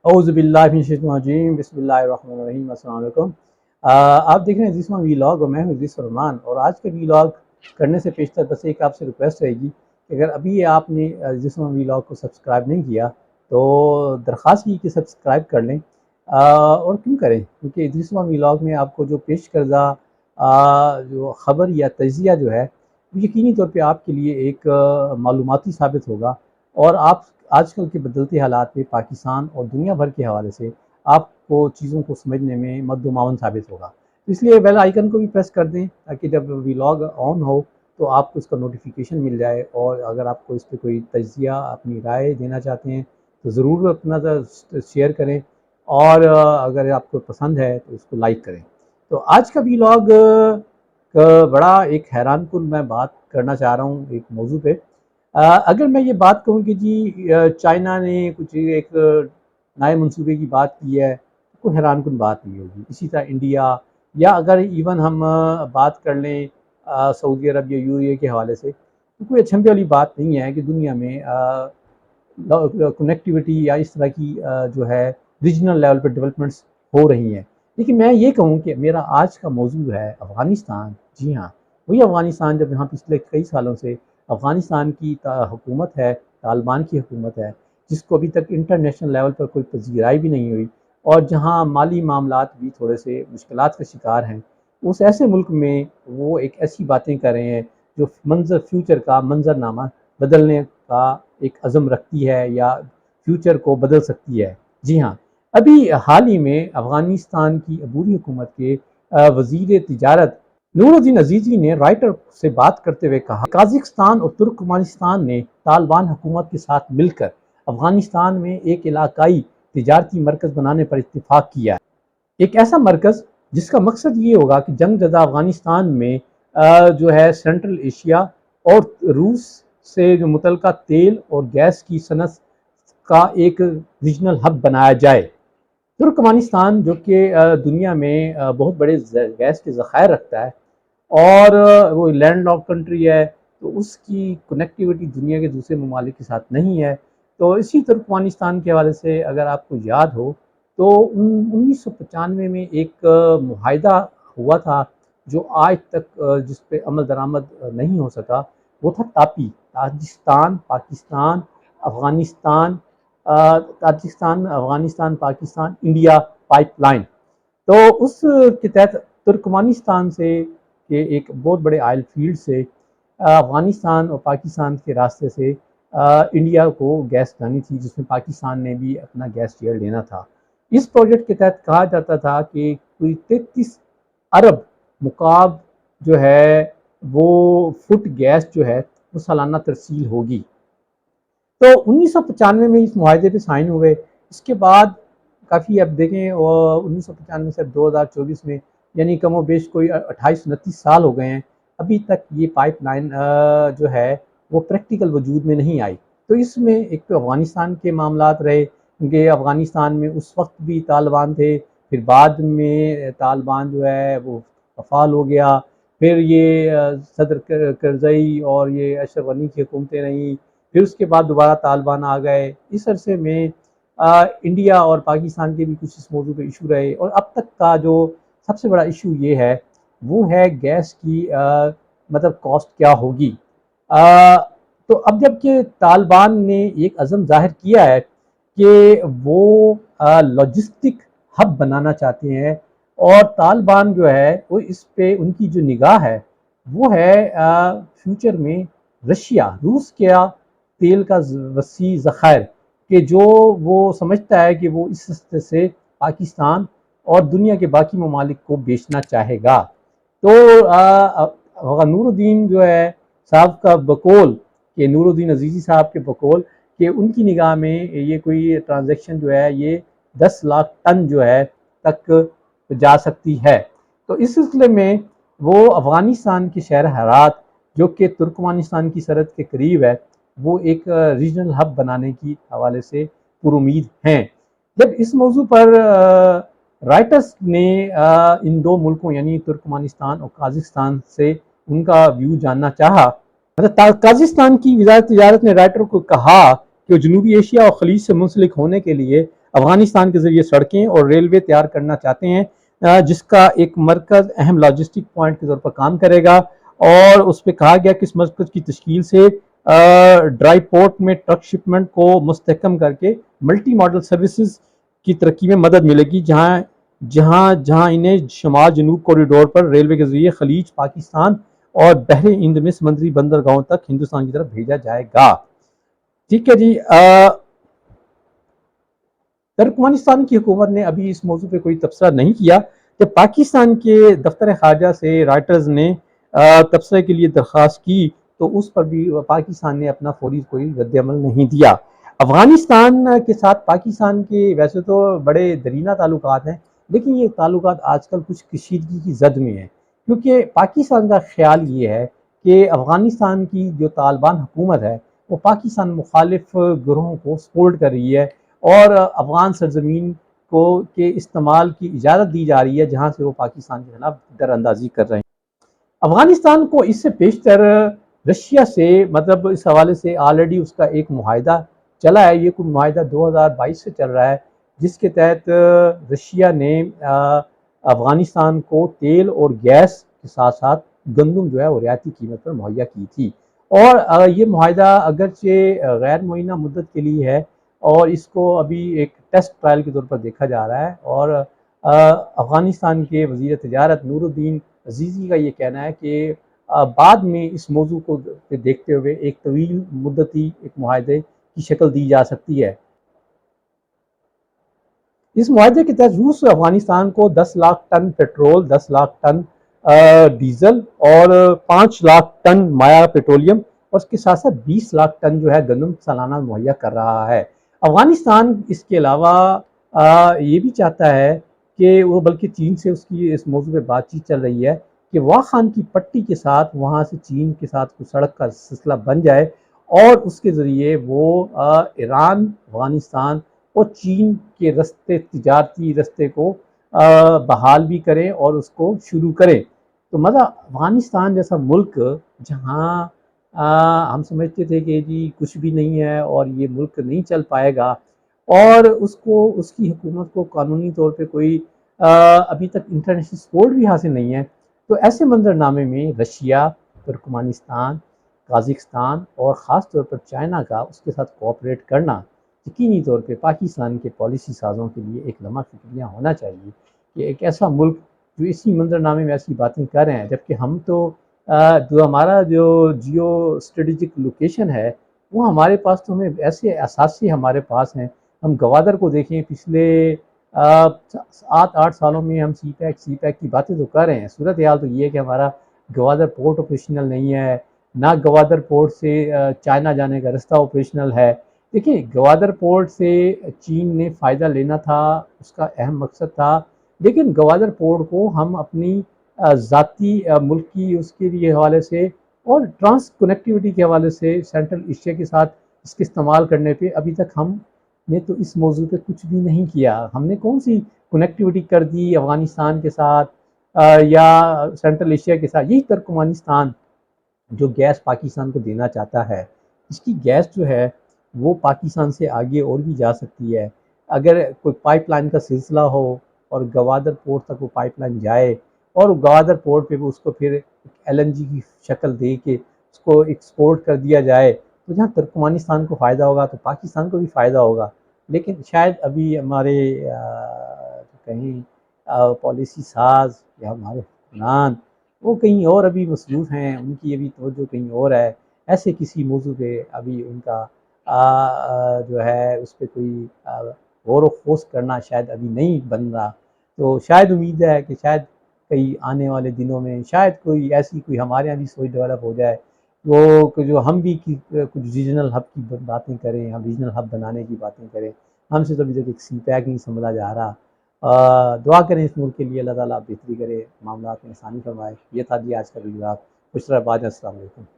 اعوذ باللہ من الشیطان الرجیم، بسم اللہ الرحمن الرحیم۔ السلام علیکم۔ آپ دیکھ رہے ہیں عزیزماں ویلاگ اور میں ہوں عزیز فرمان، اور آج کا ویلاگ کرنے سے پیشتر بس ایک آپ سے ریکویسٹ رہے گی کہ اگر ابھی آپ نے عزیزماں ویلاگ کو سبسکرائب نہیں کیا تو درخواست کی کہ سبسکرائب کر لیں۔ اور کیوں کریں؟ کیونکہ عزیزماں ویلاگ میں آپ کو جو پیش کردہ جو خبر یا تجزیہ جو ہے وہ یقینی طور پہ آپ کے لیے ایک معلوماتی ثابت ہوگا، اور آپ آج کل کے بدلتے حالات میں پاکستان اور دنیا بھر کے حوالے سے آپ کو چیزوں کو سمجھنے میں مد و معاون ثابت ہوگا۔ اس لیے بیل آئیکن کو بھی پریس کر دیں تاکہ جب ویلاگ آن ہو تو آپ کو اس کا نوٹیفیکیشن مل جائے، اور اگر آپ کو اس پہ کوئی تجزیہ اپنی رائے دینا چاہتے ہیں تو ضرور اپنا شیئر کریں، اور اگر آپ کو پسند ہے تو اس کو لائک کریں۔ تو آج کا ویلاگ بڑا ایک حیران کن میں بات کرنا چاہ رہا ہوں ایک موضوع پہ۔ اگر میں یہ بات کہوں کہ جی چائنا نے کچھ ایک نئے منصوبے کی بات کی ہے تو کوئی حیران کن بات نہیں ہوگی۔ اسی طرح انڈیا، یا اگر ایون ہم بات کر لیں سعودی عرب یا یو اے ای کے حوالے سے، تو کوئی اچھمبے والی بات نہیں ہے کہ دنیا میں کنیکٹیوٹی یا اس طرح کی جو ہے ریجنل لیول پہ ڈیولپمنٹس ہو رہی ہیں۔ لیکن میں یہ کہوں کہ میرا آج کا موضوع ہے افغانستان۔ جی ہاں، وہی افغانستان جب یہاں پچھلے کئی سالوں سے افغانستان کی حکومت ہے، طالبان کی حکومت ہے، جس کو ابھی تک انٹرنیشنل لیول پر کوئی پذیرائی بھی نہیں ہوئی، اور جہاں مالی معاملات بھی تھوڑے سے مشکلات کا شکار ہیں، اس ایسے ملک میں وہ ایک ایسی باتیں کر رہے ہیں جو فیوچر کا منظر نامہ بدلنے کا ایک عزم رکھتی ہے یا فیوچر کو بدل سکتی ہے۔ جی ہاں، ابھی حال ہی میں افغانستان کی عبوری حکومت کے وزیر تجارت نور الدین عزیزی نے رائٹر سے بات کرتے ہوئے کہا، قازقستان اور ترکمانستان نے طالبان حکومت کے ساتھ مل کر افغانستان میں ایک علاقائی تجارتی مرکز بنانے پر اتفاق کیا ہے۔ ایک ایسا مرکز جس کا مقصد یہ ہوگا کہ جنگ زدہ افغانستان میں جو ہے سینٹرل ایشیا اور روس سے جو متعلقہ تیل اور گیس کی صنعت کا ایک ریجنل ہب بنایا جائے۔ ترکمانستان جو کہ دنیا میں بہت بڑے گیس کے ذخائر رکھتا ہے، اور وہ لینڈ لاک کنٹری ہے، تو اس کی کنیکٹیوٹی دنیا کے دوسرے ممالک کے ساتھ نہیں ہے۔ تو اسی ترکمانستان کے حوالے سے اگر آپ کو یاد ہو تو 1995 میں ایک معاہدہ ہوا تھا جو آج تک جس پہ عمل درآمد نہیں ہو سکا، وہ تھا Tapi, Tajikistan Pakistan Afghanistan Tajikistan Afghanistan Pakistan India pipe line. تو اس کے تحت ترکمانستان سے کہ ایک بہت بڑے آئل فیلڈ سے افغانستان اور پاکستان کے راستے سے انڈیا کو گیس جانی تھی، جس میں پاکستان نے بھی اپنا گیس شیئر لینا تھا۔ اس پروجیکٹ کے تحت کہا جاتا تھا کہ کوئی 33 ارب مکعب جو ہے وہ فٹ گیس جو ہے وہ سالانہ ترسیل ہوگی۔ تو 1995 میں اس معاہدے پہ سائن ہوئے۔ اس کے بعد کافی اب دیکھیں 1995 سے 2024 میں یعنی کم و بیش کوئی 28-29 سال ہو گئے ہیں، ابھی تک یہ پائپ لائن جو ہے وہ پریکٹیکل وجود میں نہیں آئی۔ تو اس میں ایک تو افغانستان کے معاملات رہے، کیونکہ افغانستان میں اس وقت بھی طالبان تھے، پھر بعد میں طالبان جو ہے وہ فعال ہو گیا، پھر یہ صدر کرزئی اور یہ اشرف غنی کی حکومتیں رہیں، پھر اس کے بعد دوبارہ طالبان آ گئے۔ اس عرصے میں انڈیا اور پاکستان کے بھی کچھ اس موضوع پہ ایشو رہے، اور اب تک کا جو سب سے بڑا ایشو یہ ہے وہ ہے گیس کی مطلب کاسٹ کیا ہوگی۔ تو اب جب کہ طالبان نے ایک عزم ظاہر کیا ہے کہ وہ لاجسٹک ہب بنانا چاہتے ہیں، اور طالبان جو ہے وہ اس پہ ان کی جو نگاہ ہے وہ ہے فیوچر میں روس کیا تیل کا وسیع ذخائر، کہ جو وہ سمجھتا ہے کہ وہ اس راستے سے پاکستان اور دنیا کے باقی ممالک کو بیچنا چاہے گا۔ تو نور الدین جو ہے صاحب کا بقول، کہ نور الدین عزیزی صاحب کے بقول کہ ان کی نگاہ میں یہ کوئی ٹرانزیکشن جو ہے یہ 10 لاکھ ٹن جو ہے تک جا سکتی ہے۔ تو اس سلسلے میں وہ افغانستان کے شہر ہرات جو کہ ترکمانستان کی سرحد کے قریب ہے، وہ ایک ریجنل ہب بنانے کی حوالے سے پر امید ہیں۔ جب اس موضوع پر رائٹرز نے ان دو ملکوں یعنی ترکمانستان اور قازقستان سے ان کا ویو جاننا چاہا، قازقستان کی وزارت تجارت نے رائٹر کو کہا کہ وہ جنوبی ایشیا اور خلیج سے منسلک ہونے کے لیے افغانستان کے ذریعے سڑکیں اور ریلوے تیار کرنا چاہتے ہیں، جس کا ایک مرکز اہم لاجسٹک پوائنٹ کے طور پر کام کرے گا، اور اس پہ کہا گیا کہ اس مرکز کی تشکیل سے ڈرائی پورٹ میں ٹرک شپمنٹ کو مستحکم کر کے ملٹی ماڈل سروسز کی ترقی میں مدد ملے گی، جہاں انہیں شمال جنوب کوریڈور پر ریلوے کے ذریعے خلیج، پاکستان اور بحر ہند میں سمندری بندرگاہوں تک ہندوستان کی طرف بھیجا جائے گا۔ ٹھیک ہے جی، ترکمانستان کی حکومت نے ابھی اس موضوع پہ کوئی تبصرہ نہیں کیا کہ پاکستان کے دفتر خارجہ سے رائٹرز نے تبصرے کے لیے درخواست کی، تو اس پر بھی پاکستان نے اپنا فوری کوئی رد عمل نہیں دیا۔ افغانستان کے ساتھ پاکستان کے ویسے تو بڑے درینہ تعلقات ہیں، لیکن یہ تعلقات آج کل کچھ کشیدگی کی زد میں ہیں، کیونکہ پاکستان کا خیال یہ ہے کہ افغانستان کی جو طالبان حکومت ہے وہ پاکستان مخالف گروہوں کو سپورٹ کر رہی ہے، اور افغان سرزمین کے استعمال کی اجازت دی جا رہی ہے، جہاں سے وہ پاکستان کے خلاف در اندازی کر رہے ہیں۔ افغانستان کو اس سے پیشتر رشیا سے مطلب اس حوالے سے آلریڈی اس کا ایک معاہدہ چلا ہے، یہ کوئی معاہدہ 2022 سے چل رہا ہے، جس کے تحت رشیا نے افغانستان کو تیل اور گیس کے ساتھ ساتھ گندم جو ہے وہ رعایتی قیمت پر مہیا کی تھی، اور یہ معاہدہ اگرچہ غیر معینہ مدت کے لیے ہے، اور اس کو ابھی ایک ٹیسٹ ٹرائل کے طور پر دیکھا جا رہا ہے، اور افغانستان کے وزیر تجارت نور الدین عزیزی کا یہ کہنا ہے کہ بعد میں اس موضوع کو دیکھتے ہوئے ایک طویل مدتی ایک معاہدے کی شکل دی جا سکتی ہے۔ اس معاہدے کے تحت روس افغانستان کو 10 lakh ton petrol, 10 lakh ton diesel اور 5 لاکھ ٹن مائع پیٹرولیم، اور اس کے ساتھ ساتھ 20 لاکھ ٹن جو ہے گندم سالانہ مہیا کر رہا ہے۔ افغانستان اس کے علاوہ یہ بھی چاہتا ہے کہ وہ، بلکہ چین سے اس کی اس موضوع پہ بات چیت چل رہی ہے کہ واخان خان کی پٹی کے ساتھ وہاں سے چین کے ساتھ کوئی سڑک کا سلسلہ بن جائے، اور اس کے ذریعے وہ ایران، افغانستان اور چین کے رستے، تجارتی رستے کو بحال بھی کریں اور اس کو شروع کریں۔ تو مطلب افغانستان جیسا ملک جہاں ہم سمجھتے تھے کہ جی کچھ بھی نہیں ہے اور یہ ملک نہیں چل پائے گا، اور اس کی حکومت کو قانونی طور پہ کوئی ابھی تک انٹرنیشنل سپورٹ بھی حاصل نہیں ہے، تو ایسے منظرنامے میں رشیا، ترکمانستان، قازقستان اور خاص طور پر چائنا کا اس کے ساتھ کوآپریٹ کرنا یقینی طور پہ پاکستان کے پالیسی سازوں کے لیے ایک لمحہ فکریہ ہونا چاہیے کہ ایک ایسا ملک جو اسی منظرنامے میں ایسی باتیں کر رہے ہیں، جبکہ ہم تو جو ہمارا جو جیو اسٹریٹجک لوکیشن ہے وہ ہمارے پاس تو ہمیں ایسے اثاثے ہمارے پاس ہیں۔ ہم گوادر کو دیکھیں، پچھلے 7-8 سالوں میں ہم سی پیک کی باتیں تو کر رہے ہیں، صورتحال تو یہ ہے کہ ہمارا گوادر پورٹ آپریشنل نہیں ہے، نہ گوادر پورٹ سے چائنا جانے کا رستہ آپریشنل ہے۔ دیکھیں، گوادر پورٹ سے چین نے فائدہ لینا تھا، اس کا اہم مقصد تھا، لیکن گوادر پورٹ کو ہم اپنی ذاتی ملکی اس کے لیے حوالے سے اور ٹرانس کنیکٹیوٹی کے حوالے سے سینٹرل ایشیا کے ساتھ اس کے استعمال کرنے پہ ابھی تک ہم نے تو اس موضوع پہ کچھ بھی نہیں کیا۔ ہم نے کون سی کنیکٹیوٹی کر دی افغانستان کے ساتھ یا سینٹرل ایشیا کے ساتھ؟ یہی ترکمانستان جو گیس پاکستان کو دینا چاہتا ہے، اس کی گیس جو ہے وہ پاکستان سے آگے اور بھی جا سکتی ہے، اگر کوئی پائپ لائن کا سلسلہ ہو اور گوادر پورٹ تک وہ پائپ لائن جائے، اور گوادر پورٹ پہ اس کو پھر LNG کی شکل دے کے اس کو ایکسپورٹ کر دیا جائے، تو جہاں ترکمانستان کو فائدہ ہوگا تو پاکستان کو بھی فائدہ ہوگا۔ لیکن شاید ابھی ہمارے کہیں پالیسی ساز یا ہمارے حکمران وہ کہیں اور ابھی مصروف ہیں، ان کی ابھی توجہ کہیں اور ہے، ایسے کسی موضوع پہ ابھی ان کا جو ہے اس پہ کوئی غور و خوض کرنا شاید ابھی نہیں بن رہا۔ تو شاید امید ہے کہ شاید کئی آنے والے دنوں میں شاید کوئی ایسی کوئی ہمارے یہاں بھی سوچ ڈیولپ ہو جائے، وہ جو ہم بھی کچھ ریجنل ہب کی باتیں کریں، ہم ریجنل ہب بنانے کی باتیں کریں۔ ہم سے تو ابھی تک ایک سی پیک نہیں سنبھلا جا رہا۔ دعا کریں اس ملک کے لیے، اللہ تعالیٰ بہتری کرے، معاملات میں آسانی فرمائے۔ یہ تھا جی آج کا ویڈیو، آپ خوش رہے، بعد میں السلام علیکم۔